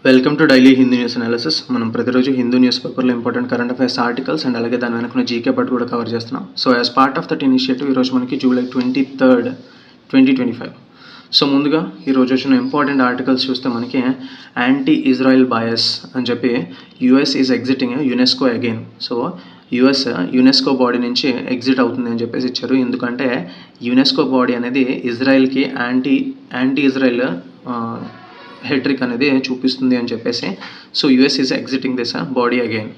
Welcome to daily Hindu news analysis. మనం ప్రతిరోజు Hindu news పేపర్లో important current affairs articles and అలాగే దాని వెనుకున్న జీకే పార్ట్ కూడా కవర్ చేస్తున్నాం. So as part of that initiative ఈరోజు మనకి జూలై 23rd 2025. సో ముందుగా ఈరోజు వచ్చిన ఇంపార్టెంట్ ఆర్టికల్స్ చూస్తే మనకి యాంటీ ఇజ్రాయిల్ బయాస్ అని చెప్పి US is exiting UNESCO again. So US UNESCO body నుంచి ఎగ్జిట్ అవుతుంది అని చెప్పేసి ఇచ్చారు. ఎందుకంటే యునెస్కో బాడీ అనేది ఇజ్రాయెల్కి యాంటీ ఇజ్రాయెల్ హెట్రిక్ అనేది చూపిస్తుంది అని చెప్పేసి so US is exiting this body again.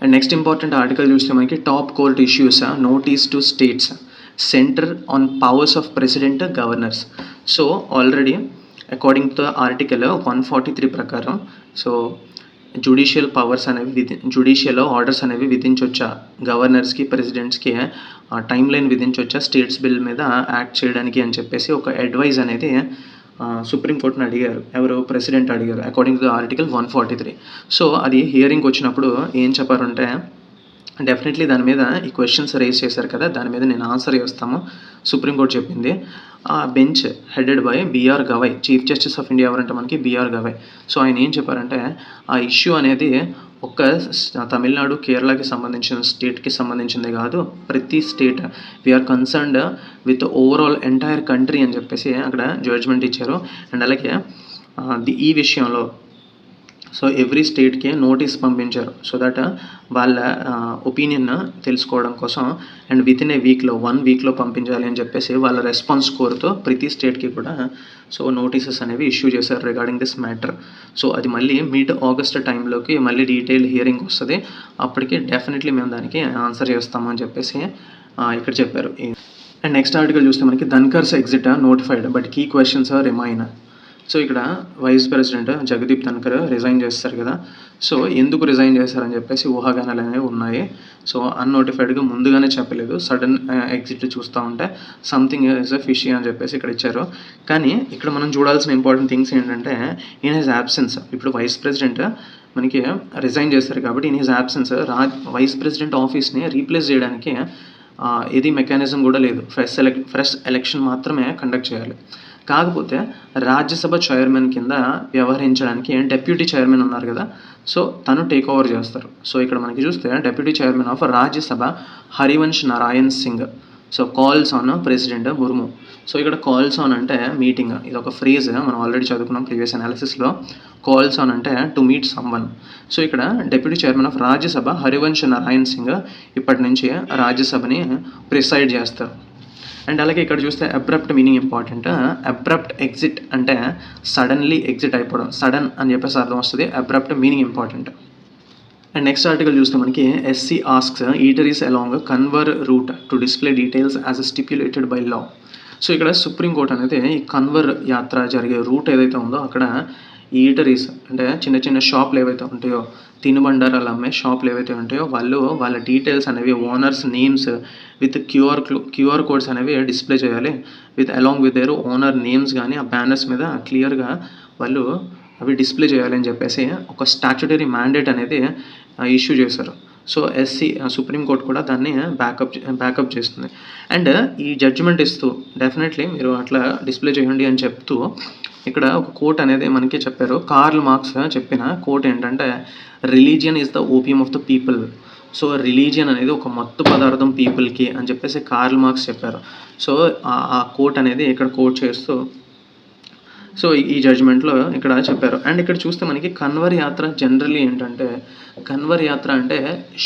And next important article చూస్తే మనకి top court issues notice to states centre on powers of president governors. So already according to the article 143 ప్రకారం so judicial powers అనేవి judicial orders అనేవి విధించవచ్చా గవర్నర్స్కి ప్రెసిడెంట్స్కి time line విధించవచ్చా states bill మీద act చేయడానికి అని చెప్పేసి ఒక అడ్వైజ్ అనేది సుప్రీంకోర్టుని అడిగారు. ఎవరు? ప్రెసిడెంట్ అడిగారు according to the article 143. So అది హియరింగ్ వచ్చినప్పుడు ఏం చెప్పారంటే డెఫినెట్లీ దాని మీద ఈ క్వశ్చన్స్ రేస్ చేశారు కదా, దాని మీద నేను ఆన్సర్ చేస్తాము సుప్రీంకోర్టు చెప్పింది. ఆ bench headed by BR Gavai, chief justice of India ఎవరంటే మనకి బిఆర్ గవై. సో ఆయన ఏం చెప్పారంటే ఆ ఇష్యూ అనేది ఒక్క తమిళనాడు కేరళకి సంబంధించిన స్టేట్కి సంబంధించిందే కాదు, ప్రతి state we are concerned with overall entire country అని చెప్పేసి అక్కడ జడ్జ్మెంట్ ఇచ్చారు. అండ్ అలాగే ఈ విషయంలో సో ఎవ్రీ స్టేట్కి నోటీస్ పంపించారు సో దట్ వాళ్ళ ఒపీనియన్ తెలుసుకోవడం కోసం అండ్ విత్ ఇన్ ఏ వీక్లో 1 వీక్లో పంపించాలి అని చెప్పేసి వాళ్ళ రెస్పాన్స్ కోరుతూ ప్రతి స్టేట్కి కూడా సో నోటీసెస్ అనేవి ఇష్యూ చేశారు రిగార్డింగ్ దిస్ మ్యాటర్. సో అది మళ్ళీ మిడ్ ఆగస్ట్ టైంలోకి మళ్ళీ డీటెయిల్ హియరింగ్ వస్తుంది. అప్పటికి డెఫినెట్లీ మేము దానికి ఆన్సర్ చేస్తాము అని చెప్పేసి ఇక్కడ చెప్పారు. అండ్ నెక్స్ట్ ఆర్టికల్ చూస్తే మనకి Dhankhar's exit notified but key questions remain. So ఇక్కడ vice president Jagdeep Dhankhar resign చేస్తారు కదా, సో ఎందుకు రిజైన్ చేస్తారని చెప్పేసి ఊహాగానాలు అనేవి ఉన్నాయి. సో అన్నోటిఫైడ్గా ముందుగానే చెప్పలేదు, సడన్ ఎగ్జిట్ చూస్తూ ఉంటే సంథింగ్ ఇస్ అ ఫిషీ అని చెప్పేసి ఇక్కడ ఇచ్చారు. కానీ ఇక్కడ మనం చూడాల్సిన ఇంపార్టెంట్ థింగ్స్ ఏంటంటే ఇన్ హిజ్ యాబ్సెన్స్ ఇప్పుడు వైస్ ప్రెసిడెంట్ మనకి రిజైన్ చేస్తారు కాబట్టి in his absence vice president ఆఫీస్ని రీప్లేస్ చేయడానికి ఏది మెకానిజం కూడా లేదు. ఫ్రెష్ ఎలక్షన్ మాత్రమే కండక్ట్ చేయాలి. కాకపోతే రాజ్యసభ చైర్మన్ కింద వ్యవహరించడానికి డెప్యూటీ చైర్మన్ ఉన్నారు కదా, సో తను టేక్ ఓవర్ చేస్తారు. సో ఇక్కడ మనకి చూస్తే deputy chairman of Rajya Sabha Harivansh Narayan Singh so calls on president Murmu. So ఇక్కడ కాల్స్ ఆన్ అంటే మీటింగ్, ఇది ఒక ఫ్రేజ్ మనం ఆల్రెడీ చదువుకున్నాం ప్రీవియస్ అనాలిసిస్లో. కాల్స్ ఆన్ అంటే టు మీట్ సమ్వన్. సో ఇక్కడ deputy chairman of Rajya Sabha Harivansh Narayan Singh ఇప్పటి నుంచి రాజ్యసభని ప్రిసైడ్ చేస్తారు. అండ్ అలాగే ఇక్కడ చూస్తే abrupt meaning important. Abrupt exit అంటే సడన్లీ ఎగ్జిట్ అయిపోవడం, సడన్ అని చెప్పేసి అర్థం వస్తుంది. Abrupt meaning important. And next article చూస్తే మనకి SC asks eateries along Kanwar route to display details as stipulated by law. So ఇక్కడ సుప్రీంకోర్టు అనేది ఈ కన్వర్ యాత్ర జరిగే రూట్ ఏదైతే ఉందో అక్కడ ఈటరీస్ అంటే చిన్న చిన్న షాపులు ఏవైతే ఉంటాయో, తినుబండారాలు అమ్మే షాపులు ఏవైతే ఉంటాయో వాళ్ళ డీటెయిల్స్ అనేవి owners names with QR codes అనేవి డిస్ప్లే చేయాలి along with their owner names కానీ ఆ బ్యానర్స్ మీద క్లియర్గా వాళ్ళు అవి డిస్ప్లే చేయాలి అని చెప్పేసి ఒక స్టాట్యుటరీ మ్యాండేట్ అనేది ఇష్యూ చేశారు. సో సుప్రీంకోర్టు కూడా దాన్ని బ్యాకప్ చేస్తుంది. అండ్ ఈ జడ్జిమెంట్ ఇస్తూ డెఫినెట్లీ మీరు అట్లా డిస్ప్లే చేయండి అని చెప్తూ ఇక్కడ ఒక కోట్ అనేది మనకి చెప్పారు. కార్ల్ మార్క్స్ చెప్పిన కోట్ ఏంటంటే religion is the opium of the people. So religion అనేది ఒక మత్తు పదార్థం పీపుల్కి అని చెప్పేసి కార్ల్ మార్క్స్ చెప్పారు. సో ఆ కోట్ అనేది ఇక్కడ కోట్ చేస్తూ సో ఈ జడ్జ్మెంట్లో ఇక్కడ చెప్పారు. అండ్ ఇక్కడ చూస్తే మనకి కన్వర్ యాత్ర జనరల్లీ ఏంటంటే కన్వర్ యాత్ర అంటే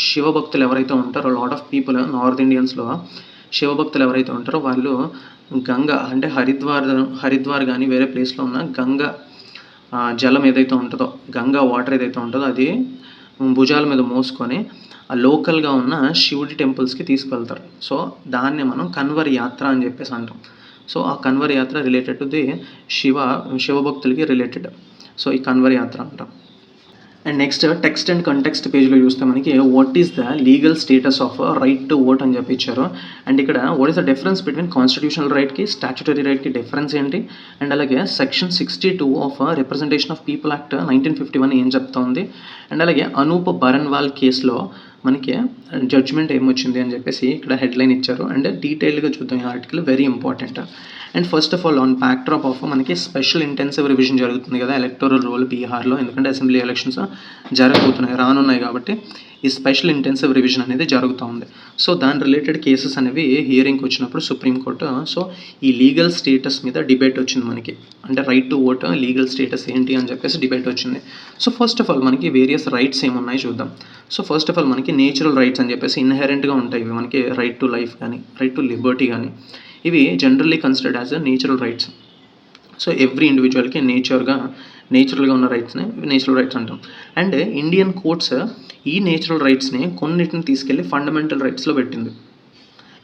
శివభక్తులు ఎవరైతే ఉంటారో లాట్ ఆఫ్ పీపుల్ నార్త్ ఇండియన్స్లో శివభక్తులు ఎవరైతే ఉంటారో వాళ్ళు గంగా అంటే హరిద్వార్ కానీ వేరే ప్లేస్లో ఉన్న గంగా జలం ఏదైతే ఉంటుందో గంగా వాటర్ ఏదైతే ఉంటుందో అది భుజాల మీద మోసుకొని ఆ లోకల్గా ఉన్న శివుడి టెంపుల్స్కి తీసుకెళ్తారు. సో దాన్ని మనం కన్వర్ యాత్ర అని చెప్పేసి అంటాం. సో ఆ Kanwar Yatra related to the శివభక్తులకి రిలేటెడ్. సో ఈ కన్వర్ యాత్ర అంటాం. And next text and context పేజ్లో చూస్తే మనకి what is the legal status of right to vote అని చెప్పి ఇచ్చారు. అండ్ ఇక్కడ what is the difference between constitutional రైట్కి స్టాట్యుటరీ రైట్కి డిఫరెన్స్ ఏంటి, అండ్ అలాగే section 62 of representation of people act 1951 ఏం చెప్తోంది, అండ్ అలాగే అనూప్ బరన్వాల్ కేసులో మనకి జడ్జ్మెంట్ ఏమొచ్చింది అని చెప్పేసి ఇక్కడ హెడ్లైన్ ఇచ్చారు. అండ్ డీటెయిల్డ్గా చూద్దాం ఈ article, very important. And first of all on backdrop of మనకి స్పెషల్ ఇంటెన్సివ్ రివిజన్ జరుగుతుంది కదా ఎలక్టోరల్ రోల్ బీహార్లో, ఎందుకంటే అసెంబ్లీ ఎలక్షన్స్ జరగబోతున్నాయి, రానున్నాయి కాబట్టి ఈ స్పెషల్ ఇంటెన్సివ్ రివిజన్ అనేది జరుగుతూ ఉంది. సో దాని రిలేటెడ్ కేసెస్ అనేవి హియరింగ్కి వచ్చినప్పుడు సుప్రీంకోర్టు సో ఈ లీగల్ స్టేటస్ మీద డిబేట్ వచ్చింది మనకి, అంటే right to vote legal status ఏంటి అని చెప్పేసి డిబేట్ వచ్చింది. సో ఫస్ట్ ఆఫ్ ఆల్ మనకి వేరియస్ రైట్స్ ఏమున్నాయి చూద్దాం. సో ఫస్ట్ ఆఫ్ ఆల్ మనకి నేచురల్ రైట్స్ అని చెప్పేసి ఇన్హెరెంట్గా ఉంటాయి ఇవి మనకి, రైట్ టు లైఫ్ కానీ రైట్ టు లిబర్టీ కానీ, ఇవి generally considered as natural rights. So every ఇండివిజువల్కి నేచురల్గా ఉన్న రైట్స్ని నేచురల్ రైట్స్ అంటాం. అండ్ ఇండియన్ కోర్ట్స్ ఈ నేచురల్ రైట్స్ని కొన్నిటిని తీసుకెళ్ళి ఫండమెంటల్ రైట్స్లో పెట్టింది.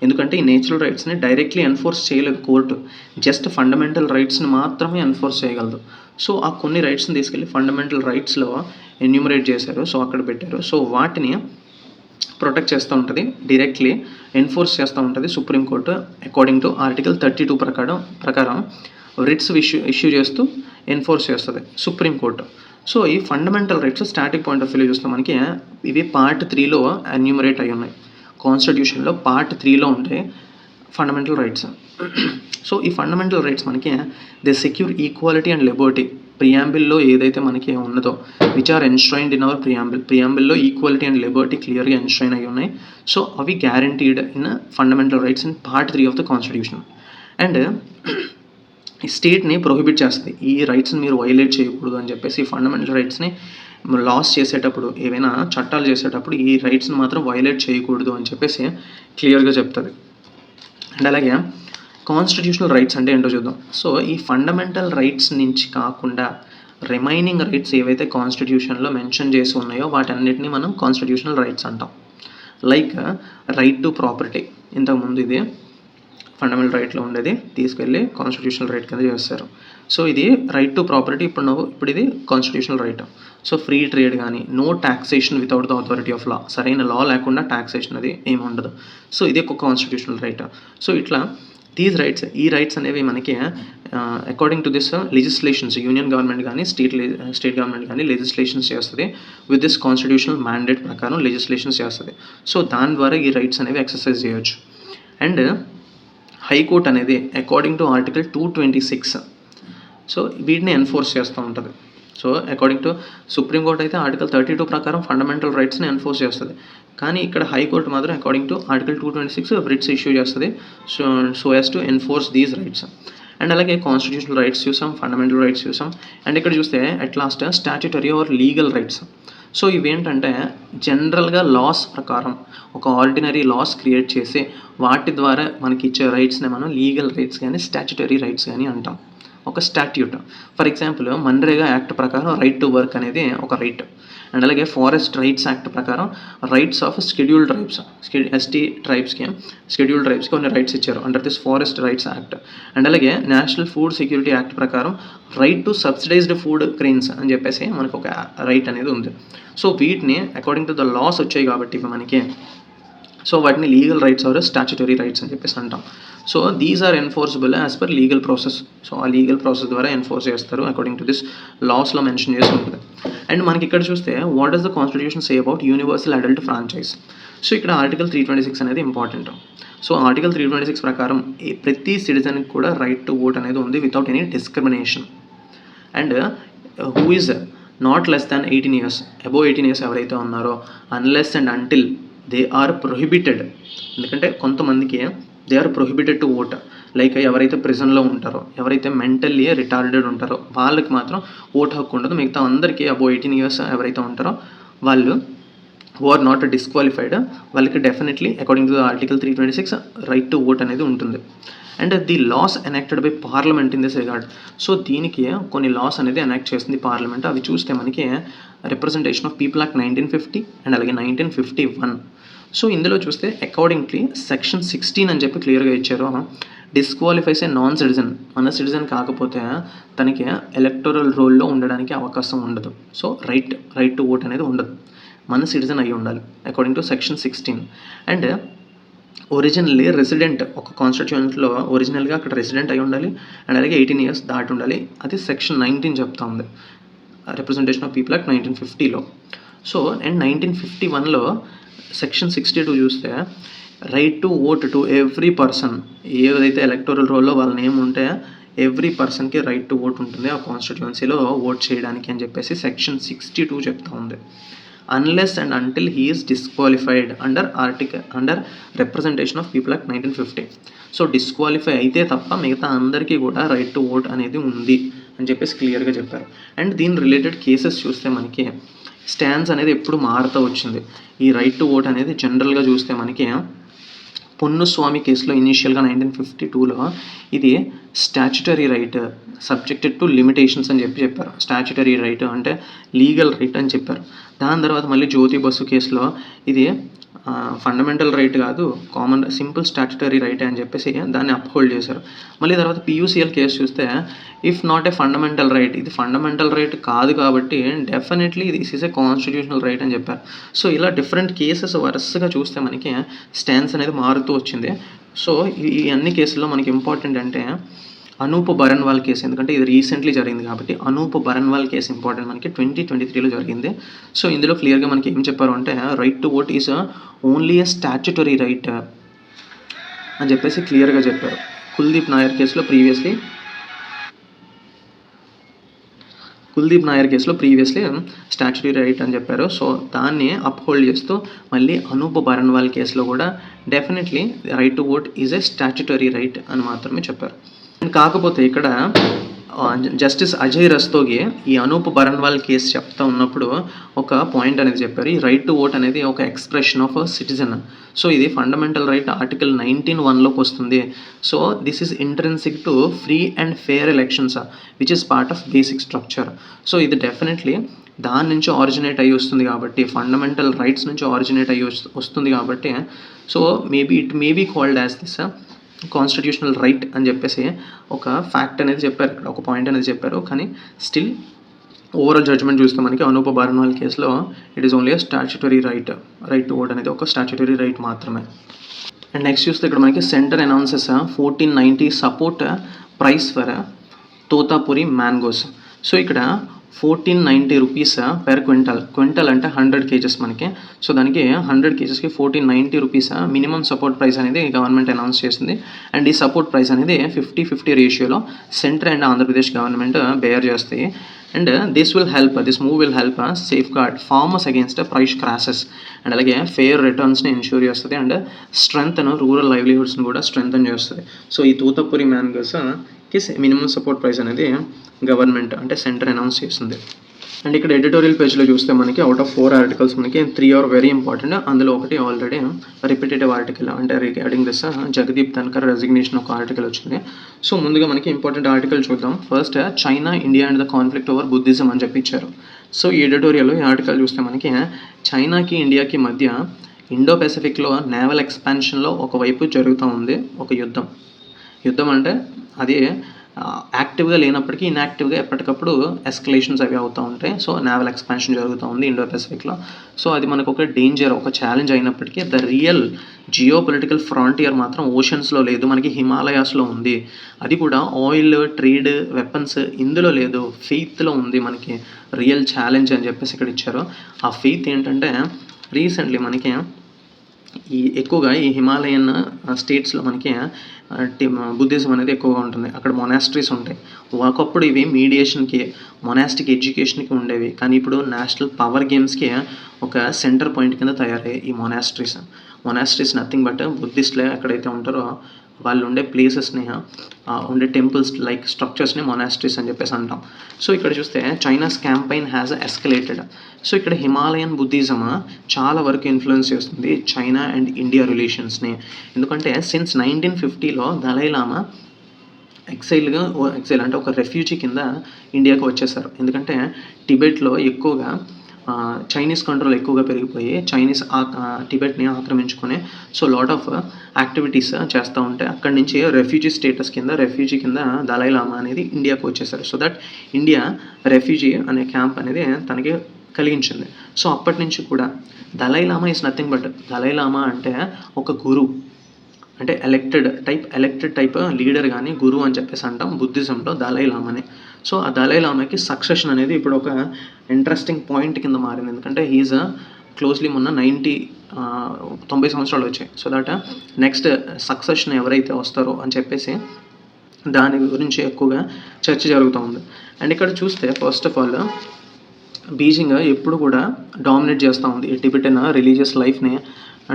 ఎందుకంటే ఈ నేచురల్ రైట్స్ని డైరెక్ట్లీ ఎన్ఫోర్స్ చేయలేదు కోర్టు, జస్ట్ ఫండమెంటల్ రైట్స్ని మాత్రమే ఎన్ఫోర్స్ చేయగలదు. సో ఆ కొన్ని రైట్స్ని తీసుకెళ్ళి ఫండమెంటల్ రైట్స్లో ఎన్యూమరేట్ చేశారు, సో అక్కడ పెట్టారు. సో వాటిని ప్రొటెక్ట్ చేస్తూ ఉంటుంది, డైరెక్ట్లీ ఎన్ఫోర్స్ చేస్తూ ఉంటుంది సుప్రీంకోర్టు అకార్డింగ్ టు ఆర్టికల్ 32 ప్రకారం రిట్స్ ఇష్యూ చేస్తూ ఎన్ఫోర్స్ చేస్తుంది సుప్రీంకోర్టు. సో ఈ fundamental rights static point of view చూస్తే మనకి ఇవి పార్ట్ 3లో ఎన్యూమరేట్ అయి ఉన్నాయి. కాన్స్టిట్యూషన్లో పార్ట్ 3లో ఉంటాయి ఫండమెంటల్ రైట్స్. సో ఈ ఫండమెంటల్ రైట్స్ మనకి they secure equality and liberty. ప్రియాంబిల్లో ఏదైతే మనకి ఉన్నదో which are enshrined in our ప్రియాంబిల్లో ఈక్వాలిటీ అండ్ లిబర్టీ క్లియర్గా ఎన్స్ట్రైన్ అయి ఉన్నాయి. సో అవి guaranteed in fundamental rights in part 3 of the constitution. And ఈ స్టేట్ని ప్రొహిబిట్ చేస్తుంది, ఈ రైట్స్ని మీరు వైలేట్ చేయకూడదు అని చెప్పేసి. ఫండమెంటల్ రైట్స్ని లాస్ చేసేటప్పుడు, ఏవైనా చట్టాలు చేసేటప్పుడు ఈ రైట్స్ని మాత్రం వైలేట్ చేయకూడదు అని చెప్పేసి క్లియర్గా చెప్తుంది. అండ్ అలాగే కాన్స్టిట్యూషనల్ రైట్స్ అంటే ఏంటో చూద్దాం. సో ఈ ఫండమెంటల్ రైట్స్ నుంచి కాకుండా రిమైనింగ్ రైట్స్ ఏవైతే కాన్స్టిట్యూషన్లో మెన్షన్ చేసి ఉన్నాయో వాటన్నిటిని మనం కాన్స్టిట్యూషనల్ రైట్స్ అంటాం. లైక్ రైట్ టు ప్రాపర్టీ, ఇంతకుముందు ఇది ఫండమెంటల్ రైట్లో ఉండేది తీసుకెళ్ళి కాన్స్టిట్యూషనల్ రైట్ కింద చేస్తారు. సో ఇది రైట్ టు ప్రాపర్టీ, ఇప్పుడు ఇది constitutional right. So free trade కానీ, no taxation without the authority of law, సరైన లా లేకుండా ట్యాక్సేషన్ అది ఏమి ఉండదు. సో ఇది ఒక కాన్స్టిట్యూషనల్ రైట్. సో ఇట్లా ఈ రైట్స్ అనేవి మనకి according to this legislations, union government కానీ స్టేట్ గవర్నమెంట్ కానీ లెజిస్లేషన్స్ చేస్తుంది. విత్ దిస్ కాన్స్టిట్యూషనల్ మ్యాండేట్ ప్రకారం లెజిస్లేషన్స్ చేస్తుంది. సో దాని ద్వారా ఈ రైట్స్ అనేవి ఎక్సర్సైజ్ చేయొచ్చు. అండ్ హైకోర్టు అనేది అకార్డింగ్ టు ఆర్టికల్ 226 సో వీటిని ఎన్ఫోర్స్ చేస్తూ ఉంటుంది. సో అకార్డింగ్ టు సుప్రీంకోర్టు అయితే ఆర్టికల్ 32 ప్రకారం ఫండమెంటల్ రైట్స్ని ఎన్ఫోర్స్ చేస్తుంది. కానీ ఇక్కడ హైకోర్టు మాత్రం according to article 226 writs issue చేస్తుంది so as to enforce these rights. And అలాగే కాన్స్టిట్యూషనల్ రైట్స్ చూసాం, ఫండమెంటల్ రైట్స్ చూసాం. అండ్ ఇక్కడ చూస్తే at last statutory or legal rights. So ఇవేంటంటే జనరల్గా లాస్ ప్రకారం ఒక ఆర్డినరీ లాస్ క్రియేట్ చేసి వాటి ద్వారా మనకి ఇచ్చే రైట్స్ని మనం లీగల్ రైట్స్ కానీ స్టాట్యుటరీ రైట్స్ కానీ అంటాం. ఒక statute, for example MNREGA act ప్రకారం రైట్ టు వర్క్ అనేది ఒక రైట్. అండ్ అలాగే ఫారెస్ట్ రైట్స్ యాక్ట్ ప్రకారం rights of scheduled tribes, ST ట్రైబ్స్కి షెడ్యూల్డ్ ట్రైబ్స్కి కొన్ని రైట్స్ ఇచ్చారు under this forest rights act. And అలాగే నేషనల్ ఫుడ్ సెక్యూరిటీ యాక్ట్ ప్రకారం right to subsidised food grains అని చెప్పేసి మనకు ఒక రైట్ అనేది ఉంది. సో వీటిని అకార్డింగ్ టు ద లాస్ వచ్చాయి కాబట్టి మనకి, సో వాటిని legal rights or statutory rights అని చెప్పేసి అంటాం. So these are enforceable as per legal process. So ఆ లీగల్ ప్రాసెస్ ద్వారా ఎన్ఫోర్స్ చేస్తారు అకార్డింగ్ టు దిస్ లాస్లో మెన్షన్ చేసి ఉంటుంది. అండ్ మనకి ఇక్కడ చూస్తే what does the constitution say about universal adult franchise. So ఇక్కడ ఆర్టికల్ 326 అనేది ఇంపార్టెంట్. సో ఆర్టికల్ 326 ప్రకారం ప్రతి సిటిజన్కి కూడా రైట్ టు ఓట్ అనేది ఉంది without any discrimination. And who is not less than 18 years, above 18 years ఎవరైతే ఉన్నారో unless and until they are prohibited, ఎందుకంటే కొంతమందికి they are prohibited to vote. Like ఎవరైతే ప్రిజన్లో ఉంటారో, ఎవరైతే మెంటల్లీ రిటార్డెడ్ ఉంటారో వాళ్ళకి మాత్రం ఓట్ హక్కు ఉండదు. మిగతా అందరికీ అబోవ్ 18 years ఎవరైతే ఉంటారో వాళ్ళు హూ ఆర్ నాట్ డిస్క్వాలిఫైడ్ వాళ్ళకి definitely according to article 326 right to vote అనేది ఉంటుంది. And the laws enacted by parliament in this regard. So దీనికి కొన్ని లాస్ అనేది ఎనాక్ట్ చేసింది పార్లమెంట్. అవి చూస్తే మనకి representation of people act 1950 and అలాగే 1951. సో ఇందులో చూస్తే అకార్డింగ్లీ సెక్షన్ 16 అని చెప్పి క్లియర్గా ఇచ్చారు. డిస్క్వాలిఫైస్ ఏ నాన్ సిటిజన్, మన సిటిజన్ కాకపోతే తనకి ఎలక్టోరల్ రోల్లో ఉండడానికి అవకాశం ఉండదు. సో రైట్ టు ఓట్ అనేది ఉండదు, మన సిటిజన్ అయి ఉండాలి according to section 16. And originally resident, ఒక కాన్స్టిట్యూషన్లో ఒరిజినల్గా అక్కడ రెసిడెంట్ అయి ఉండాలి. అండ్ అలాగే 18 years దాటి ఉండాలి. అది సెక్షన్ 19 చెప్తా ఉంది రిప్రజెంటేషన్ ఆఫ్ పీపుల్ యాక్ట్ 1950లో. సో అండ్ 1951లో సెక్షన్ 62 చూస్తే right to vote to every person, ఏదైతే ఎలక్టోరల్ రోల్లో వాళ్ళ నేమ్ ఉంటే ఎవ్రీ పర్సన్కి రైట్ టు ఓట్ ఉంటుంది ఆ కాన్స్టిట్యుయెన్సీలో ఓట్ చేయడానికి అని చెప్పేసి సెక్షన్ 62 చెప్తా ఉంది. Unless and until he is disqualified under representation of people act 1950. So disqualify అయితే తప్ప మిగతా అందరికీ కూడా రైట్ టు ఓట్ అనేది ఉంది అని చెప్పేసి క్లియర్గా చెప్పారు. అండ్ దీని రిలేటెడ్ కేసెస్ చూస్తే మనకి స్టాన్స్ అనేది ఎప్పుడు మారుతూ వచ్చింది. ఈ రైట్ టు ఓట్ అనేది జనరల్గా చూస్తే మనకి పొన్నుస్వామి కేసులో ఇనీషియల్గా 1952లో ఇది statutory right subjected to limitations అని చెప్పారు. స్టాచ్యుటరీ రైట్ అంటే లీగల్ రైట్ అని చెప్పారు. దాని తర్వాత మళ్ళీ జ్యోతి బస్సు కేసులో ఇది ఫండమెంటల్ రైట్ కాదు, కామన్ సింపుల్ స్టాట్యుటరీ రైట్ అని చెప్పేసి దాన్ని అప్హోల్డ్ చేశారు. మళ్ళీ తర్వాత పియూసీఎల్ కేసు చూస్తే if not a fundamental right, ఇది ఫండమెంటల్ రైట్ కాదు కాబట్టి definitely this is a constitutional right అని చెప్పారు. సో ఇలా డిఫరెంట్ కేసెస్ వరుసగా చూస్తే మనకి స్టాన్స్ అనేది మారుతూ వచ్చింది. సో ఈ అన్ని కేసుల్లో మనకి ఇంపార్టెంట్ అంటే అనూప్ బరన్వాల్ కేసు, ఎందుకంటే ఇది రీసెంట్లీ జరిగింది కాబట్టి అనూప్ బరన్వాల్ కేసు ఇంపార్టెంట్, మనకి 2023లో జరిగింది. సో ఇందులో క్లియర్గా మనకి ఏం చెప్పారు అంటే right to vote is only A statutory right అని చెప్పేసి క్లియర్గా చెప్పారు. కుల్దీప్ నాయర్ కేసులో ప్రీవియస్లీ స్టాచ్యుటరీ రైట్ అని చెప్పారు. సో దాన్ని అప్హోల్డ్ చేస్తూ మళ్ళీ అనూప్ బరన్వాల్ కేసులో కూడా definitely right to vote is a statutory right అని మాత్రమే చెప్పారు. కాకపోతే ఇక్కడ జస్టిస్ అజయ్ రస్తోగి ఈ అనూప్ బరన్వాల్ కేసు చెప్తా ఉన్నప్పుడు ఒక పాయింట్ అనేది చెప్పారు. ఈ రైట్ టు ఓట్ అనేది ఒక ఎక్స్ప్రెషన్ ఆఫ్ సిటిజన్. సో ఇది ఫండమెంటల్ రైట్ ఆర్టికల్ 19(1)లోకి వస్తుంది. So this is intrinsic to free and fair elections which is part of basic structure. So ఇది డెఫినెట్లీ దాని నుంచి ఆరిజినేట్ అయ్యి వస్తుంది కాబట్టి, ఫండమెంటల్ రైట్స్ నుంచి ఆరిజినేట్ అయ్యి వస్తుంది కాబట్టి, so it may be called as this constitutional right అని చెప్పేసి ఒక ఫ్యాక్ట్ అనేది చెప్పారు, ఇక్కడ ఒక పాయింట్ అనేది చెప్పారు. కానీ స్టిల్ ఓవరాల్ జడ్జ్మెంట్ చూస్తే మనకి అనూప్ బరన్వాల్ కేసులో it is only statutory right to vote అనేది ఒక స్టాచ్యుటరీ రైట్ మాత్రమే. అండ్ నెక్స్ట్ చూస్తే ఇక్కడ మనకి centre announces 1490 support price for Totapuri mangoes. So ఇక్కడ 1490 రూపీస్ పెర్ క్వింటల్ అంటే 100 kgs మనకి. సో దానికి 100 kgsకి 1490 రూపీస్ మినిమం సపోర్ట్ ప్రైస్ అనేది గవర్నమెంట్ అనౌన్స్ చేసింది. అండ్ ఈ సపోర్ట్ ప్రైస్ అనేది 50-50 రేషియోలో centre and Andhra Pradesh government bear చేస్తాయి. And this move will help safeguard farmers against price crashes and అలాగే ఫెయిర్ రిటర్న్స్ని ఇన్ష్యూర్ చేస్తుంది. అండ్ రూరల్ లైవ్లీహుడ్స్ని కూడా స్ట్రెంగ్తన్ చేస్తుంది. సో ఈ తోతాపురి మ్యాంగోస్కి మినిమం సపోర్ట్ ప్రైస్ అనేది గవర్నమెంట్ అంటే సెంటర్ అనౌన్స్ చేస్తుంది. అండ్ ఇక్కడ ఎడిటోరియల్ పేజ్లో చూస్తే మనకి అవుట్ ఆఫ్ 4 ఆర్టికల్స్ మనకి 3 ఆర్ వెరీ ఇంపార్టెంట్. అందులో ఒకటి ఆల్రెడీ రిపిటేటివ్ ఆర్టికల్ అంటే regarding this Jagdeep Dhankhar resignation ఒక ఆర్టికల్ వచ్చింది. సో ముందుగా మనకి ఇంపార్టెంట్ ఆర్టికల్ చూద్దాం. First China India and the conflict over Buddhism అని చెప్పి ఇచ్చారు. సో ఈ ఎడిటోరియల్లో ఈ ఆర్టికల్ చూస్తే మనకి చైనాకి ఇండియాకి మధ్య ఇండో పెసిఫిక్లో నేవల్ ఎక్స్పాన్షన్లో ఒకవైపు జరుగుతూ ఉంది ఒక యుద్ధం అంటే అది యాక్టివ్గా లేనప్పటికీ ఇన్యాక్టివ్గా ఎప్పటికప్పుడు ఎస్కలేషన్స్ అవి అవుతూ ఉంటాయి. సో నేవల్ ఎక్స్పాన్షన్ జరుగుతూ ఉంది ఇండో పెసిఫిక్లో. సో అది మనకు ఒక డేంజర్, ఒక ఛాలెంజ్ అయినప్పటికీ the real geo political frontier మాత్రం ఓషన్స్లో లేదు, మనకి హిమాలయాస్లో ఉంది. అది కూడా ఆయిల్, ట్రేడ్, వెపన్స్ ఇందులో లేదు, ఫెయిత్లో ఉంది మనకి రియల్ ఛాలెంజ్ అని చెప్పేసి ఇక్కడ ఇచ్చారు. ఆ ఫెయిత్ ఏంటంటే రీసెంట్లీ మనకి ఎక్కువగా ఈ హిమాలయన్ స్టేట్స్లో మనకి బుద్ధిజం అనేది ఎక్కువగా ఉంటుంది. అక్కడ మొనాస్ట్రీస్ ఉంటాయి. ఒకప్పుడు ఇవి మీడియేషన్కి, మొనాస్టిక్ ఎడ్యుకేషన్కి ఉండేవి. కానీ ఇప్పుడు నేషనల్ పవర్ గేమ్స్కి ఒక సెంటర్ పాయింట్ కింద తయారయ్యాయి ఈ మొనాస్ట్రీస్ నథింగ్ బట్ బుద్ధిస్ట్లే ఎక్కడైతే ఉంటారో వాళ్ళు ఉండే ప్లేసెస్ని, ఉండే టెంపుల్స్ లైక్ స్ట్రక్చర్స్ని మొనాస్ట్రీస్ అని చెప్పేసి అంటాం. సో ఇక్కడ చూస్తే China's campaign has escalated. So ఇక్కడ హిమాలయన్ బుద్ధిజం చాలా వరకు ఇన్ఫ్లుయెన్స్ చేస్తుంది చైనా అండ్ ఇండియా రిలేషన్స్ని. ఎందుకంటే సిన్స్ 1950లో దలైలామా ఎక్సైల్ అంటే ఒక రెఫ్యూజీ కింద ఇండియాకు వచ్చేసారు. ఎందుకంటే టిబెట్లో ఎక్కువగా చైనీస్ కంట్రోల్ ఎక్కువగా పెరిగిపోయి టిబెట్ని ఆక్రమించుకొని సో లాట్ ఆఫ్ యాక్టివిటీస్ చేస్తూ ఉంటే అక్కడి నుంచి రెఫ్యూజీ కింద దలైలామా అనేది ఇండియాకు వచ్చేసారు. సో దట్ ఇండియా రెఫ్యూజీ అనే క్యాంప్ అనేది తనకి కలిగించింది. సో అప్పటి నుంచి కూడా Dalai Lama is nothing but, Dalai Lama అంటే ఒక గురు అంటే ఎలక్టెడ్ టైప్ లీడర్ కానీ గురువు అని చెప్పేసి అంటాం బుద్ధిజంలో దలైలామాని. సో ఆ దలైలామాకి సక్సెషన్ అనేది ఇప్పుడు ఒక ఇంట్రెస్టింగ్ పాయింట్ కింద మారింది. ఎందుకంటే హీఈస్ క్లోజ్లీ మొన్న 90 సంవత్సరాలు వచ్చాయి. సో దట్ నెక్స్ట్ సక్సెషన్ ఎవరైతే వస్తారో అని చెప్పేసి దాని గురించి ఎక్కువగా చర్చ జరుగుతూ ఉంది. అండ్ ఇక్కడ చూస్తే ఫస్ట్ ఆఫ్ ఆల్ బీజింగ్ ఎప్పుడు కూడా డామినేట్ చేస్తూ ఉంది, ఈ టిబెటన్ రిలీజియస్ లైఫ్ని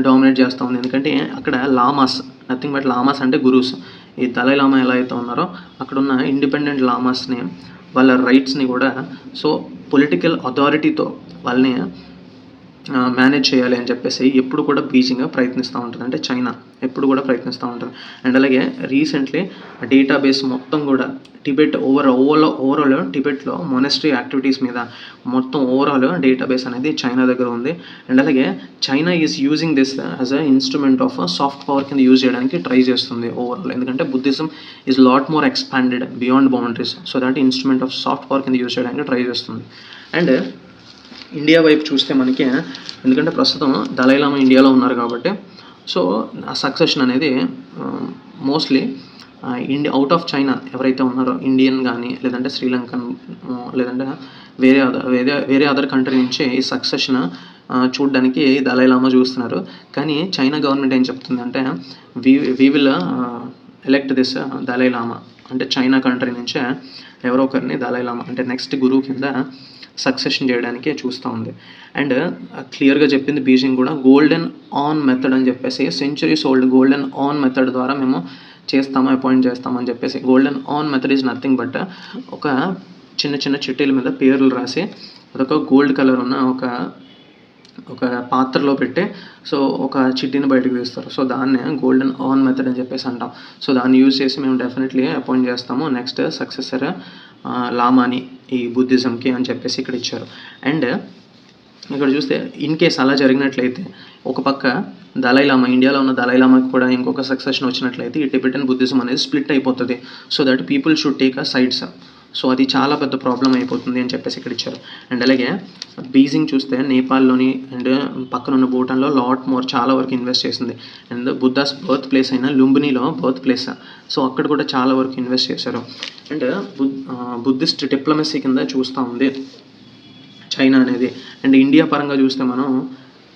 డామినేట్ చేస్తూ ఉంది. ఎందుకంటే అక్కడ లామాస్, నథింగ్ బట్ లామాస్ అంటే గురూస్. ఈ దలై లామా ఎలా అయితే ఉన్నారో అక్కడ ఉన్న ఇండిపెండెంట్ లామాస్ని, వాళ్ళ రైట్స్ని కూడా సో పొలిటికల్ అథారిటీతో వాళ్ళని మేనేజ్ చేయాలి అని చెప్పేసి ఎప్పుడు కూడా బీజింగ్ ప్రయత్నిస్తూ ఉంటుంది, అంటే చైనా ఎప్పుడు కూడా ప్రయత్నిస్తూ ఉంటుంది. అండ్ అలాగే రీసెంట్లీ డేటాబేస్ మొత్తం కూడా టిబెట్ ఓవరాల్ టిబెట్లో మొనెస్ట్రీ యాక్టివిటీస్ మీద మొత్తం ఓవరాల్ డేటాబేస్ అనేది చైనా దగ్గర ఉంది. అండ్ అలాగే China is using this as a instrument of soft power కింద యూజ్ చేయడానికి ట్రై చేస్తుంది ఓవరాల్. ఎందుకంటే Buddhism is lot more expanded beyond boundaries, so that instrument of soft power కింద యూజ్ చేయడానికి ట్రై చేస్తుంది. అండ్ ఇండియా వైపు చూస్తే మనకి, ఎందుకంటే ప్రస్తుతం దలై లామా ఇండియాలో ఉన్నారు కాబట్టి సో ఆ సక్సెషన్ అనేది మోస్ట్లీ అవుట్ ఆఫ్ చైనా ఎవరైతే ఉన్నారో ఇండియన్ కానీ లేదంటే శ్రీలంకన్ లేదంటే వేరే అదర్ కంట్రీ నుంచి ఈ సక్సెషన్ చూడడానికి దలై లామా చూస్తున్నారు. కానీ చైనా గవర్నమెంట్ ఏం చెప్తుందంటే we will elect this Dalai Lama, అంటే చైనా కంట్రీ నుంచే ఎవరో ఒకరిని దలై లామా అంటే నెక్స్ట్ గురువు కింద సక్సెషన్ చేయడానికే చూస్తూ ఉంది. అండ్ క్లియర్గా చెప్పింది బీజింగ్ కూడా గోల్డెన్ ఆన్ మెథడ్ అని చెప్పేసి, centuries old golden on method ద్వారా మేము అపాయింట్ చేస్తామని చెప్పేసి. Golden on method is nothing but ఒక చిన్న చిన్న చిట్టీల మీద పేర్లు రాసి అదొక గోల్డ్ కలర్ ఉన్న ఒక పాత్రలో పెట్టి సో ఒక చిట్టీని బయటకు తీస్తారు. సో దాన్నే గోల్డెన్ ఆన్ మెథడ్ అని చెప్పేసి అంటాం. సో దాన్ని యూజ్ చేసి మేము డెఫినెట్లీ అపాయింట్ చేస్తాము నెక్స్ట్ సక్సెసర్ లామాని ఈ బుద్ధిజంకి అని చెప్పేసి ఇక్కడ ఇచ్చారు. అండ్ ఇక్కడ చూస్తే ఇన్ కేస్ అలా జరిగినట్లయితే ఒక పక్క దలై లామా, ఇండియాలో ఉన్న దలై లామాకి కూడా ఇంకొక సక్సెషన్ వచ్చినట్లయితే ఈ టిబెటన్ బుద్ధిజం అనేది స్ప్లిట్ అయిపోతుంది. So that people should take a sides. So అది చాలా పెద్ద ప్రాబ్లం అయిపోతుంది అని చెప్పేసి ఇక్కడ ఇచ్చారు. అండ్ అలాగే బీజింగ్ చూస్తే నేపాల్లోని అండ్ పక్కన ఉన్న భూటాన్లో లాట్ మోర్ చాలా వరకు ఇన్వెస్ట్ చేసింది. అండ్ బుద్ధాస్ బర్త్ ప్లేస్ అయిన లుంబినీలో బర్త్ ప్లేస్, సో అక్కడ కూడా చాలా వరకు ఇన్వెస్ట్ చేశారు. అండ్ బుద్ధిస్ట్ డిప్లొమసీ కింద చూస్తూ ఉంది చైనా అనేది. అండ్ ఇండియా పరంగా చూస్తే మనం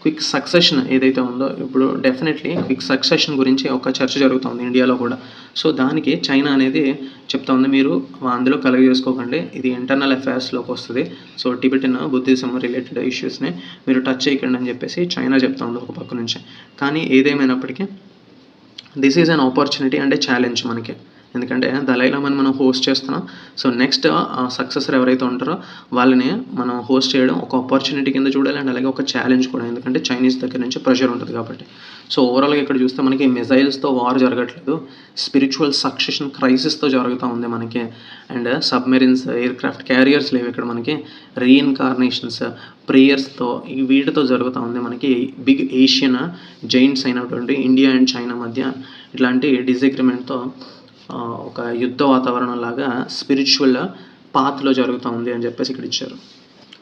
క్విక్ సక్సెషన్ ఏదైతే ఉందో ఇప్పుడు డెఫినెట్లీ క్విక్ సక్సెషన్ గురించి ఒక చర్చ జరుగుతుంది ఇండియాలో కూడా. సో దానికి చైనా అనేది చెప్తా ఉంది, మీరు అందులో కలుగజేసుకోకండి, ఇది ఇంటర్నల్ అఫైర్స్లోకి వస్తుంది, సో టిబెటన్ బుద్ధిజం రిలేటెడ్ ఇష్యూస్ని మీరు టచ్ చేయకండి అని చెప్పేసి చైనా చెప్తా ఉంది ఒక పక్క నుంచి. కానీ ఏదేమైనప్పటికీ దిస్ ఈజ్ అన్ ఆపర్చునిటీ అంటే ఛాలెంజ్ మనకి, ఎందుకంటే దలై లామాని మనం హోస్ట్ చేస్తున్నాం. సో నెక్స్ట్ సక్సెసర్ ఎవరైతే ఉంటారో వాళ్ళని మనం హోస్ట్ చేయడం ఒక ఆపర్చునిటీ కింద చూడాలి. అండ్ అలాగే ఒక ఛాలెంజ్ కూడా, ఎందుకంటే చైనీస్ దగ్గర నుంచి ప్రెషర్ ఉంటుంది కాబట్టి. సో ఓవరాల్గా ఇక్కడ చూస్తే మనకి మిజైల్స్తో వార్ జరగట్లేదు, స్పిరిచువల్ సక్సెషన్ క్రైసిస్తో జరుగుతూ ఉంది మనకి. And submarines, air craft carriers లేవు ఇక్కడ మనకి, రీఇన్కార్నేషన్స్, ప్రేయర్స్తో వీటితో జరుగుతూ ఉంది మనకి. బిగ్ ఏషియన్ జైంట్స్ అయినటువంటి ఇండియా అండ్ చైనా మధ్య ఇట్లాంటి డిసగ్రిమెంట్తో ఒక యుద్ధ వాతావరణం లాగా స్పిరిచువల్ పాత్లో జరుగుతూ ఉంది అని చెప్పేసి ఇక్కడ ఇచ్చారు.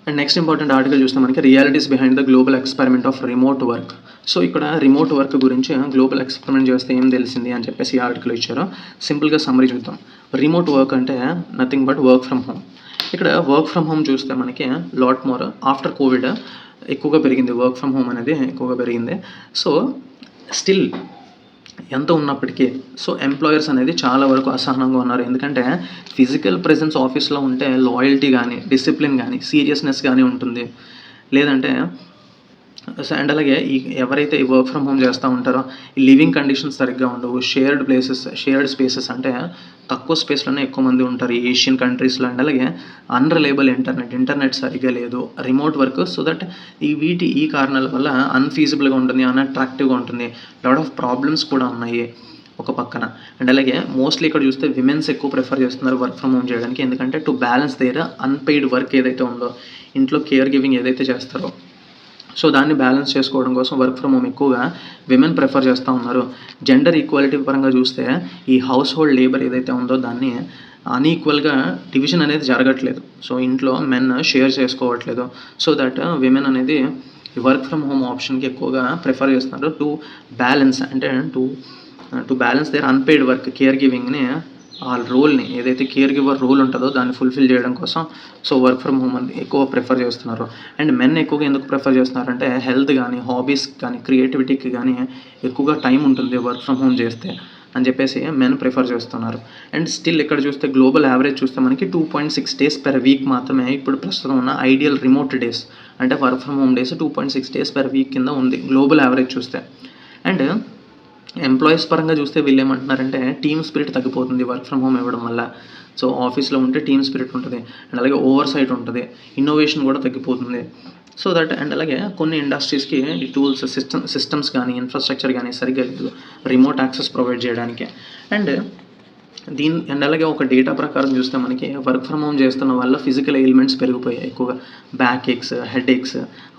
అండ్ నెక్స్ట్ ఇంపార్టెంట్ ఆర్టికల్ చూస్తే మనకి realities behind the global experiment of remote work. So ఇక్కడ రిమోట్ వర్క్ గురించి గ్లోబల్ ఎక్స్పెరిమెంట్ చేస్తే ఏం తెలిసింది అని చెప్పేసి ఈ ఆర్టికల్ ఇచ్చారు. సింపుల్గా సమ్మరీ చూద్దాం. రిమోట్ వర్క్ అంటే nothing but work from home. ఇక్కడ వర్క్ ఫ్రమ్ హోమ్ చూస్తే మనకి లాట్ మోర్ ఆఫ్టర్ కోవిడ్ ఎక్కువగా పెరిగింది, వర్క్ ఫ్రమ్ హోమ్ అనేది ఎక్కువగా పెరిగింది. సో స్టిల్ ఎంత ఉన్నప్పటికీ సో ఎంప్లాయర్స్ అనేది చాలా వరకు అసహనంగా ఉన్నారు. ఎందుకంటే ఫిజికల్ ప్రెజెన్స్ ఆఫీస్లో ఉంటే లాయల్టీ కానీ డిసిప్లిన్ కానీ సీరియస్నెస్ కానీ ఉంటుంది, లేదంటే అండ్ అలాగే ఎవరైతే ఈ వర్క్ ఫ్రమ్ హోమ్ చేస్తూ ఉంటారో ఈ లివింగ్ కండిషన్స్ సరిగ్గా ఉండవు, షేర్డ్ స్పేసెస్ అంటే తక్కువ స్పేస్లోనే ఎక్కువ మంది ఉంటారు ఈ ఏషియన్ కంట్రీస్లో. అండ్ అలాగే అన్రిలయబుల్ ఇంటర్నెట్ సరిగ్గా లేదు, రిమోట్ వర్క్. సో దట్ ఈ కారణాల వల్ల అన్ఫీజిబుల్గా ఉంటుంది, అన్అట్రాక్టివ్గా ఉంటుంది, లాట్ ఆఫ్ ప్రాబ్లమ్స్ కూడా ఉన్నాయి ఒక పక్కన. అండ్ అలాగే మోస్ట్లీ ఇక్కడ చూస్తే విమెన్స్ ఎక్కువ ప్రిఫర్ చేస్తున్నారు వర్క్ ఫ్రమ్ హోమ్ చేయడానికి, ఎందుకంటే to balance their unpaid work ఏదైతే ఉందో, ఇంట్లో కేర్ గివింగ్ ఏదైతే చేస్తారో సో దాన్ని బ్యాలెన్స్ చేసుకోవడం కోసం వర్క్ ఫ్రమ్ హోమ్ ఎక్కువగా విమెన్ ప్రిఫర్ చేస్తూ ఉన్నారు. జెండర్ ఈక్వాలిటీ పరంగా చూస్తే ఈ హౌస్ హోల్డ్ లేబర్ ఏదైతే ఉందో దాన్ని అన్ఈక్వల్గా డివిజన్ అనేది జరగట్లేదు. సో ఇంట్లో మెన్ షేర్ చేసుకోవట్లేదు. సో దట్ విమెన్ అనేది వర్క్ ఫ్రమ్ హోమ్ ఆప్షన్కి ఎక్కువగా ప్రిఫర్ చేస్తున్నారు టు బ్యాలెన్స్, అంటే to balance their unpaid work, care గివింగ్ని ఆ రోల్‌ని ఏదైతే కేర్ గివర్ రోల్ ఉంటదో దాన్ని ఫుల్‌ఫిల్ చేయడం కోసం సో వర్క్ ఫ్రమ్ హోమ్ అని ఎక్కువ ప్రిఫర్ చేస్తున్నారు. అండ్ మెన్ ఎక్కువగా ఎందుకు ప్రిఫర్ చేస్తున్నారంటే హెల్త్ గానీ, హాబీస్‌కి కానీ, క్రియేటివిటీకి గానీ ఎక్కువగా టైం ఉంటుంది వర్క్ ఫ్రమ్ హోమ్ చేస్తే అని చెప్పేసి మెన్ ప్రిఫర్ చేస్తున్నారు. అండ్ స్టిల్ ఇక్కడ చూస్తే గ్లోబల్ యావరేజ్ చూస్తే మనకి 2.6 డేస్ పెర్ వీక్ మాత్రమే ఇప్పుడు ప్రస్తుతం ఉన్న ఐడియల్ రిమోట్ డేస్. అంటే work from home days 2.6 days per week కింద ఉంది గ్లోబల్ యావరేజ్ చూస్తే. అండ్ ఎంప్లాయీస్ పరంగా చూస్తే వీళ్ళేమంటున్నారంటే టీమ్ స్పిరిట్ తగ్గిపోతుంది వర్క్ ఫ్రమ్ హోమ్ ఇవ్వడం వల్ల. సో ఆఫీస్‌లో ఉంటే టీమ్ స్పిరిట్ ఉంటది. అండ్ అలాగే ఓవర్ సైట్ ఉంటది. ఇన్నోవేషన్ కూడా తగ్గిపోతుంది. సో దట్ అండ్ అలాగే కొన్ని ఇండస్ట్రీస్‌కి ఈ టూల్స్ సిస్టమ్స్ కానీ, ఇన్‌ఫ్రాస్ట్రక్చర్ కానీ సరిగ్గా లేదు రిమోట్ యాక్సెస్ ప్రొవైడ్ చేయడానికి. అండ్ అండ్ అలాగే ఒక డేటా ప్రకారం చూస్తే మనకి వర్క్ ఫ్రమ్ హోమ్ చేస్తున్న వల్ల ఫిజికల్ ఎయిల్మెంట్స్ పెరిగిపోయాయి ఎక్కువగా. Back aches, head aches,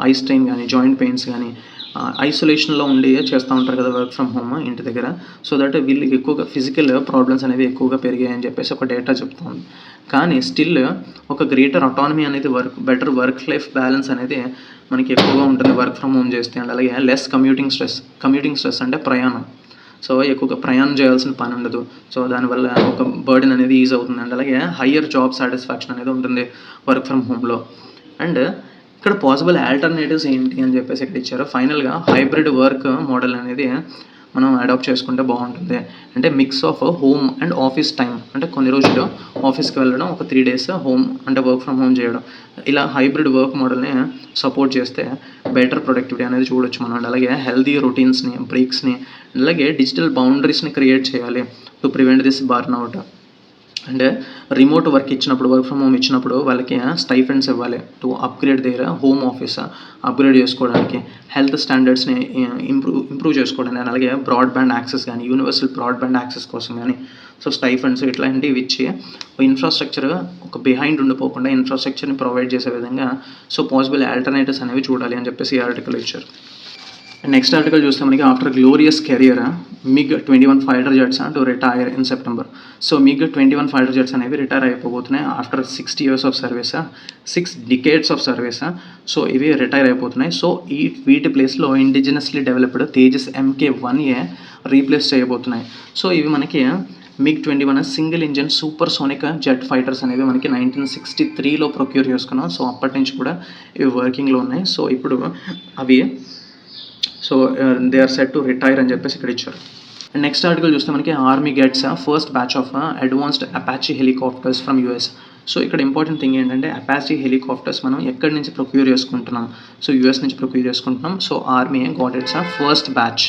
eye strain కానీ, జాయింట్ పెయిన్స్ కానీ ఐసోలేషన్‌లో ఉండి చేస్తూ ఉంటారు కదా వర్క్ ఫ్రమ్ హోమ్ ఇంటి దగ్గర. సో దట్ వీళ్ళకి ఎక్కువగా ఫిజికల్ ప్రాబ్లమ్స్ అనేవి ఎక్కువగా పెరిగాయని చెప్పేసి ఒక డేటా చెప్తుంది. కానీ స్టిల్ ఒక గ్రేటర్ అటానమీ అనేది బెటర్ వర్క్ లైఫ్ బ్యాలెన్స్ అనేది మనకి ఎక్కువగా ఉంటుంది వర్క్ ఫ్రమ్ హోమ్ చేస్తే. అండ్ అలాగే లెస్ కమ్యూటింగ్ స్ట్రెస్ అంటే ప్రయాణం. సో ఎక్కువగా ప్రయాణం చేయాల్సిన పని ఉండదు. సో దానివల్ల ఒక బర్డెన్ అనేది ఈజ్ అవుతుంది. అండ్ అలాగే హయ్యర్ జాబ్ సాటిస్ఫాక్షన్ అనేది ఉంటుంది వర్క్ ఫ్రమ్ హోమ్‌లో. అండ్ ఇక్కడ పాసిబుల్ ఆల్టర్నేటివ్స్ ఏంటి అని చెప్పేసి ఇక్కడ ఇచ్చారు. ఫైనల్‌గా హైబ్రిడ్ వర్క్ మోడల్ అనేది మనం అడాప్ట్ చేసుకుంటే బాగుంటుంది. అంటే mix of home and office time. అంటే కొన్ని రోజులు ఆఫీస్‌కి వెళ్ళడం, ఒక 3 డేస్ హోమ్ అంటే వర్క్ ఫ్రమ్ హోమ్ చేయడం. ఇలా హైబ్రిడ్ వర్క్ మోడల్‌ని సపోర్ట్ చేస్తే బెటర్ ప్రొడక్టివిటీ అనేది చూడొచ్చు మనం. అండ్ అలాగే హెల్తీ రొటీన్స్‌ని, బ్రేక్స్‌ని, అలాగే డిజిటల్ బౌండరీస్‌ని క్రియేట్ చేయాలి టు ప్రివెంట్ దిస్ బర్న్‌ఔట్. అంటే రిమోట్ వర్క్ ఇచ్చినప్పుడు, వర్క్ ఫ్రమ్ హోమ్ ఇచ్చినప్పుడు వాళ్ళకి స్టైఫండ్స్ ఇవ్వాలి to upgrade their home office upgrade చేసుకోవడానికి, హెల్త్ స్టాండర్డ్స్ని ఇంప్రూవ్ చేసుకోవడానికి. అండ్ అలాగే బ్రాడ్బ్యాండ్ యాక్సెస్ కానీ, యూనివర్సల్ బ్రాడ్బ్యాండ్ యాక్సెస్ కోసం కానీ సో స్టైఫండ్స్ ఇట్లాంటివి ఇచ్చి ఇన్ఫ్రాస్ట్రక్చర్ ఒక బిహైండ్ ఉండిపోకుండా ఇన్ఫ్రాస్ట్రక్చర్ని ప్రొవైడ్ చేసే విధంగా సో పాసిబుల్ ఆల్టర్నేటివ్స్ అనేవి చూడాలి అని చెప్పేసి ఈ ఆర్టికల్ ఇచ్చారు. నెక్స్ట్ ఆర్టికల్ చూస్తే మనకి after glorious career MiG-21 fighter jets to retire in September. So MiG-21 fighter jets అనేవి రిటైర్ అయిపోతున్నాయి after 60 years of service, 6 decades of service. So ఇవి రిటైర్ అయిపోతున్నాయి. సో వీటి ప్లేస్లో indigenously developed Tejas MK-1A replace చేయబోతున్నాయి. So ఇవి మనకి MiG-21 single engine supersonic jet fighters అనేవి మనకి 1963లో ప్రొక్యూర్ చేసుకున్నాం. సో అప్పటి నుంచి కూడా ఇవి వర్కింగ్లో ఉన్నాయి. సో ఇప్పుడు అవి so they are set to retire అని చెప్పేసి ఇక్కడ ఇచ్చారు. అండ్ నెక్స్ట్ ఆర్టికల్ చూస్తే మనకి army gets first batch of advanced Apache helicopters from US. So ఇక్కడ ఇంపార్టెంట్ థింగ్ ఏంటంటే అపాచీ హెలికాప్టర్స్ మనం ఎక్కడి నుంచి ప్రొక్యూర్ చేసుకుంటున్నాం? సో యూఎస్ నుంచి ప్రొక్యూర్ చేసుకుంటున్నాం. So army got its first batch.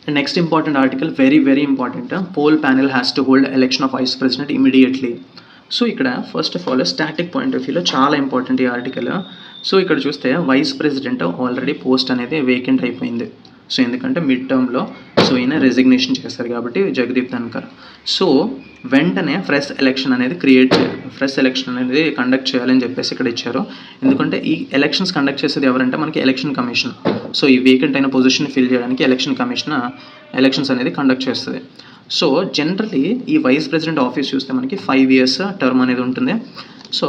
And next important article, very important, poll panel has to hold election of vice president immediately. So ఇక్కడ first of all static point of వ్యూలో చాలా important ఈ article. So ఇక్కడ చూస్తే vice president already post అనేది vacant అయిపోయింది. So ఎందుకంటే mid టర్మ్లో సో ఈయన రెసిగ్నేషన్ చేశారు కాబట్టి జగదీప్ ధన్కర్. సో వెంటనే ఫ్రెష్ ఎలక్షన్ అనేది కండక్ట్ చేయాలని చెప్పేసి ఇక్కడ ఇచ్చారు. ఎందుకంటే ఈ ఎలక్షన్స్ కండక్ట్ చేసేది ఎవరంటే మనకి ఎలక్షన్ కమిషన్. సో ఈ వేకెంట్ అయిన పొజిషన్ ఫిల్ చేయడానికి ఎలక్షన్ కమిషన్ ఎలక్షన్స్ అనేది కండక్ట్ చేస్తుంది. సో జనరలీ ఈ వైస్ ప్రెసిడెంట్ ఆఫీస్ చూస్తే మనకి 5 years టర్మ్ అనేది ఉంటుంది. సో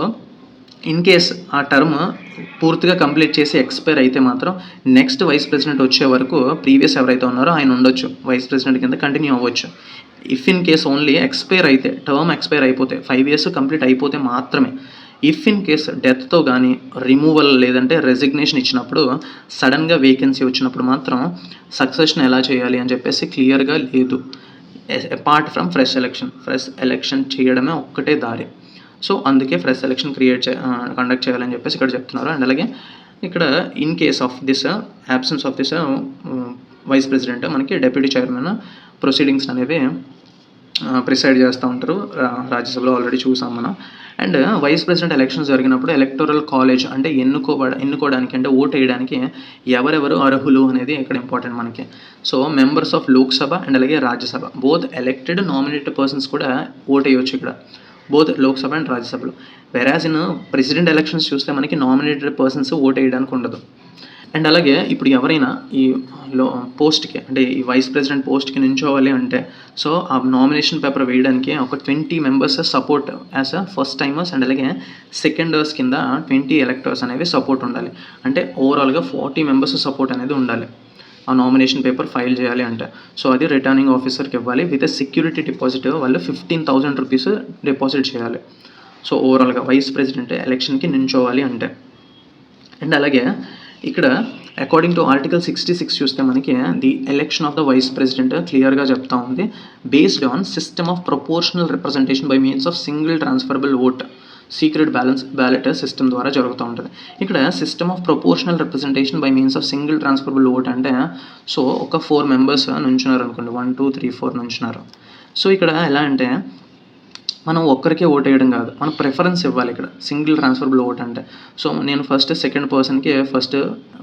ఇన్ కేస్ ఆ టర్మ్ పూర్తిగా కంప్లీట్ చేసి ఎక్స్పైర్ అయితే మాత్రం నెక్స్ట్ వైస్ ప్రెసిడెంట్ వచ్చే వరకు ప్రీవియస్ ఎవరైతే ఉన్నారో ఆయన ఉండొచ్చు, వైస్ ప్రెసిడెంట్ కింద కంటిన్యూ అవ్వచ్చు. If in case only term expire అయిపోతే 5 years కంప్లీట్ అయిపోతే మాత్రమే. ఇఫ్ ఇన్ కేస్ డెత్తో కానీ, రిమూవల్ లేదంటే రెసిగ్నేషన్ ఇచ్చినప్పుడు, సడన్గా వేకెన్సీ వచ్చినప్పుడు మాత్రం సక్సెషన్ ఎలా చేయాలి అని చెప్పేసి క్లియర్గా లేదు. అపార్ట్ ఫ్రమ్ ఫ్రెష్ ఎలక్షన్ చేయడమే ఒక్కటే దారి. సో అందుకే ఫ్రెష్ ఎలక్షన్ కండక్ట్ చేయాలని చెప్పేసి ఇక్కడ చెప్తున్నారు. అండ్ అలాగే ఇక్కడ in case of this absence of this vice president మనకి డెప్యూటీ చైర్మన్ ప్రొసీడింగ్స్ అనేవి ప్రిసైడ్ చేస్తూ ఉంటారు. రాజ్యసభలో ఆల్రెడీ చూసాం మనం. అండ్ వైస్ ప్రెసిడెంట్ ఎలక్షన్స్ జరిగినప్పుడు ఎలక్టోరల్ కాలేజ్ అంటే ఎన్నుకోవడానికి అంటే ఓట్ వేయడానికి ఎవరెవరు అర్హులు అనేది ఇక్కడ ఇంపార్టెంట్ మనకి. So members of Lok Sabha and అలాగే Rajya Sabha both elected nominated persons కూడా ఓట్ వేయవచ్చు ఇక్కడ, బోత్ లోక్సభ అండ్ రాజ్యసభలో. వెరాజ్ ఇన్ ప్రెసిడెంట్ ఎలక్షన్స్ చూస్తే మనకి నామినేటెడ్ పర్సన్స్ ఓట్ వేయడానికి ఉండదు. అండ్ అలాగే ఇప్పుడు ఎవరైనా ఈ పోస్ట్కి అంటే ఈ వైస్ ప్రెసిడెంట్ పోస్ట్కి నించోవాలి అంటే సో ఆ నామినేషన్ పేపర్ వేయడానికి ఒక 20 members support as first timers and అలాగే సెకండర్స్ కింద 20 electors అనేవి సపోర్ట్ ఉండాలి. అంటే ఓవరాల్గా 40 members సపోర్ట్ అనేది ఉండాలి. ఆ నామినేషన్ పేపర్ ఫైల్ చేయాలి అంటే. సో అది రిటర్నింగ్ ఆఫీసర్కి ఇవ్వాలి. విత్ సెక్యూరిటీ డిపాజిట్ వాళ్ళు 15,000 రూపీస్ డిపాజిట్ చేయాలి. సో ఓవరాల్గా వైస్ ప్రెసిడెంట్ ఎలక్షన్కి నించోవాలి అంటే. అండ్ అలాగే ఇక్కడ అకార్డింగ్ టు ఆర్టికల్ 66 చూస్తే మనకి the election of the vice president క్లియర్గా చెప్తా ఉంది. Based on system of proportional representation by means of single transferable vote secret ballot system ద్వారా జరుగుతూ ఉంటుంది. ఇక్కడ system of proportional representation by means of single transferable vote అంటే so ఒక 4 members నుంచున్నారు అనుకోండి, 1 2 3 4 నుంచున్నారు. సో ఇక్కడ ఎలా అంటే మనం ఒక్కరికే ఓట్ వేయడం కాదు, మనం ప్రిఫరెన్స్ ఇవ్వాలి. ఇక్కడ సింగిల్ ట్రాన్స్ఫరబుల్ ఓట్ అంటే సో నేను ఫస్ట్ సెకండ్ పర్సన్కి ఫస్ట్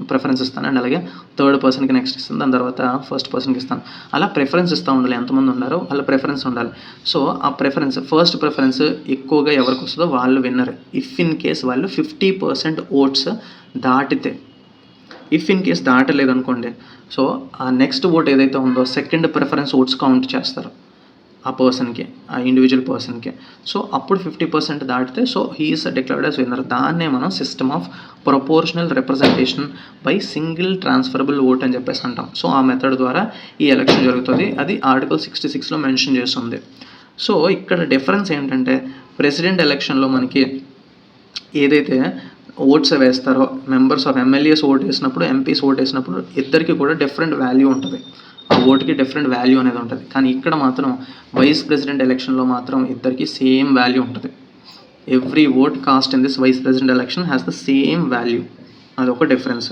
ప్రిఫరెన్స్ ఇస్తాను, అండ్ అలాగే థర్డ్ పర్సన్కి నెక్స్ట్ ఇస్తాను, దాని తర్వాత ఫస్ట్ పర్సన్కి ఇస్తాను. అలా ప్రిఫరెన్స్ ఇస్తూ ఉండాలి. ఎంతమంది ఉన్నారో వాళ్ళ ప్రిఫరెన్స్ ఉండాలి. సో ఆ ప్రిఫరెన్స్ ఫస్ట్ ప్రిఫరెన్స్ ఎక్కువగా ఎవరికి వస్తుందో వాళ్ళు విన్నర్. ఇఫ్ ఇన్ కేస్ వాళ్ళు 50% ఓట్స్ దాటితే, ఇఫ్ ఇన్ కేస్ దాటలేదు అనుకోండి, సో ఆ నెక్స్ట్ ఓట్ ఏదైతే ఉందో సెకండ్ ప్రిఫరెన్స్ ఓట్స్ కౌంట్ చేస్తారు ఆ పర్సన్కి, ఆ ఇండివిజువల్ పర్సన్కి. సో అప్పుడు 50% దాటితే so he's declared as winner. దాన్నే మనం system of proportional representation by single transferable vote అని చెప్పేసి అంటాం. సో ఆ మెథడ్ ద్వారా ఈ ఎలక్షన్ జరుగుతుంది. అది ఆర్టికల్ 66లో మెన్షన్ చేస్తుంది. సో ఇక్కడ డిఫరెన్స్ ఏంటంటే ప్రెసిడెంట్ ఎలక్షన్లో మనకి ఏదైతే ఓట్స్ వేస్తారో మెంబర్స్ ఆఫ్ ఎమ్మెల్యేస్ ఓట్ వేసినప్పుడు, ఎంపీస్ ఓట్ వేసినప్పుడు ఇద్దరికి కూడా డిఫరెంట్ వాల్యూ ఉంటుంది. ఆ ఓటుకి డిఫరెంట్ వాల్యూ అనేది ఉంటుంది. కానీ ఇక్కడ మాత్రం వైస్ ప్రెసిడెంట్ ఎలక్షన్లో మాత్రం ఇద్దరికి సేమ్ వాల్యూ ఉంటుంది. Every vote cast in this vice president election has the same value. అదొక డిఫరెన్స్.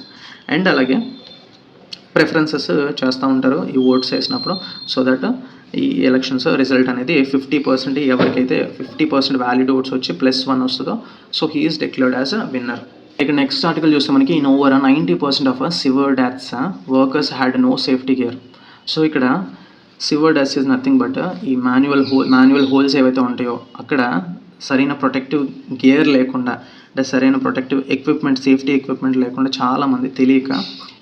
అండ్ అలాగే ప్రిఫరెన్సెస్ చేస్తూ ఉంటారు ఈ ఓట్స్ వేసినప్పుడు, సో దట్ ఈ ఎలక్షన్స్ రిజల్ట్ అనేది 50% ఎవరికైతే 50% వ్యాలిడ్ ఓట్స్ వచ్చి +1 వస్తుందో so he is declared as a winner. ఇక నెక్స్ట్ ఆర్టికల్ చూస్తే మనకి in over 90% of severe deaths workers had no safety gear. So ఇక్కడ severe deaths is nothing but ఈ మాన్యువల్ హోల్స్ ఏవైతే ఉంటాయో అక్కడ సరైన ప్రొటెక్టివ్ గేర్ లేకుండా, అంటే సరైన ప్రొటెక్టివ్ ఎక్విప్మెంట్, సేఫ్టీ ఎక్విప్మెంట్ లేకుండా చాలామంది తెలియక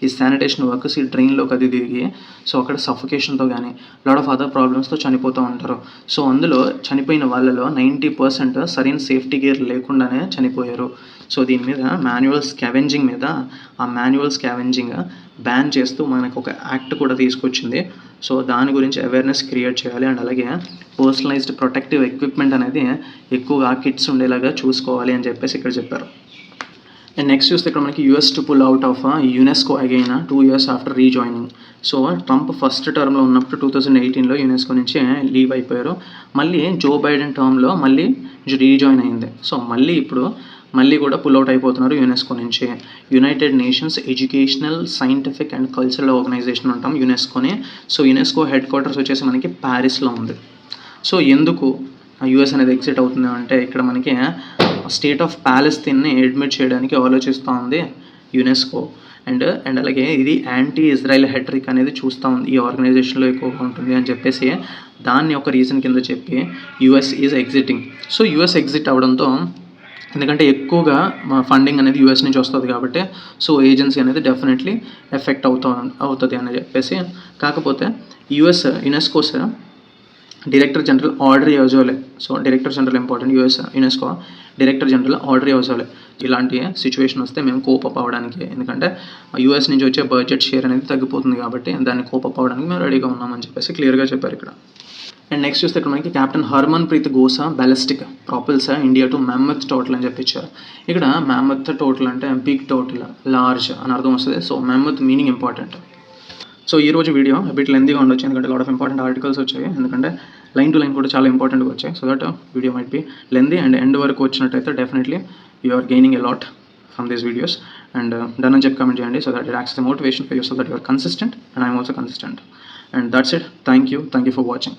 ఈ శానిటేషన్ వర్కర్స్ ఈ డ్రైన్లోకి అది దిగి సో అక్కడ సఫోకేషన్తో కానీ లాట్ ఆఫ్ అదర్ ప్రాబ్లమ్స్తో చనిపోతూ ఉంటారు. సో అందులో చనిపోయిన వాళ్ళలో 90% సరైన సేఫ్టీ గేర్ లేకుండానే చనిపోయారు. సో దీని మీద మాన్యువల్ స్కావెంజింగ్ బ్యాన్ చేస్తూ మనకు ఒక యాక్ట్ కూడా తీసుకొచ్చింది. సో దాని గురించి అవేర్నెస్ క్రియేట్ చేయాలి. అండ్ అలాగే పర్సనలైజ్డ్ ప్రొటెక్టివ్ ఎక్విప్మెంట్ అనేది ఎక్కువగా కిట్స్ ఉండేలాగా చూసుకోవాలి అని చెప్పేసి ఇక్కడ చెప్పారు. అండ్ నెక్స్ట్ చూస్తే ఇక్కడ మనకి US to pull out of UNESCO again 2 years after rejoining. So Trump first టర్మ్లో ఉన్నప్పుడు 2018లో యునెస్కో నుంచి లీవ్ అయిపోయారు. మళ్ళీ జో బైడెన్ టర్మ్లో మళ్ళీ రీజాయిన్ అయింది. సో మళ్ళీ కూడా పుల్ అవుట్ అయిపోతున్నారు యునెస్కో నుంచి. United nations educational, scientific and cultural organisation అంటాం యునెస్కోని. సో యునెస్కో హెడ్ క్వార్టర్స్ వచ్చేసి మనకి ప్యారిస్లో ఉంది. సో ఎందుకు యుఎస్ అనేది ఎగ్జిట్ అవుతుంది అంటే ఇక్కడ మనకి స్టేట్ ఆఫ్ ప్యాలెస్తీన్ని అడ్మిట్ చేయడానికి ఆలోచిస్తూ ఉంది యునెస్కో. అండ్ అలాగే ఇది యాంటీ ఇజ్రాయెల్ హెట్రిక్ అనేది చూస్తూ ఉంది ఈ ఆర్గనైజేషన్లో ఎక్కువగా ఉంటుంది అని చెప్పేసి దాన్ని ఒక రీజన్ కింద చెప్పి US is exiting. So US exit అవడంతో, ఎందుకంటే ఎక్కువగా ఫండింగ్ అనేది యూఎస్ నుంచి వస్తుంది కాబట్టి సో ఏజెన్సీ అనేది డెఫినెట్లీ ఎఫెక్ట్ అవుతుంది అని చెప్పేసి. కాకపోతే UNESCO's director general Audrey Azoulay, so director general important, UNESCO director general Audrey Azoulay ఇలాంటి సిచ్యువేషన్ వస్తే మేము కోపప్ అవ్వడానికి, ఎందుకంటే యూఎస్ నుంచి వచ్చే బడ్జెట్ షేర్ అనేది తగ్గిపోతుంది కాబట్టి దాన్ని కోపప్ అవ్వడానికి మేము రెడీగా ఉన్నామని చెప్పేసి క్లియర్గా చెప్పారు ఇక్కడ. అండ్ నెక్స్ట్ చూస్తే ఇక్కడ మనకి కెప్టెన్ హర్మన్ప్రీత్ గోసా ballistic propels India to mammoth total అని చెప్పించారు. ఇక్కడ మ్యామత్ టోటల్ అంటే బిగ్ టోటల్, లార్జ్ అని అర్థం వస్తుంది. So mammoth meaning important. So ఈ రోజు వీడియో బిట్ లెందీగా ఉండొచ్చు, ఎందుకంటే లాట్ ఆఫ్ ఇంపార్టెంట్ ఆర్టికల్స్ వచ్చాయి, ఎందుకంటే లైన్ టు లైన్ కూడా చాలా ఇంపార్టెంట్గా వచ్చాయి. So that video might be lengthy and end వరకు వచ్చినట్టయితే definitely you are gaining a lot from these videos. And done అని చెప్పి కామెంట్ చేయండి, so that it acts the motivation for you, so that you are consistent and I'm also consistent. And that's it. Thank you for watching.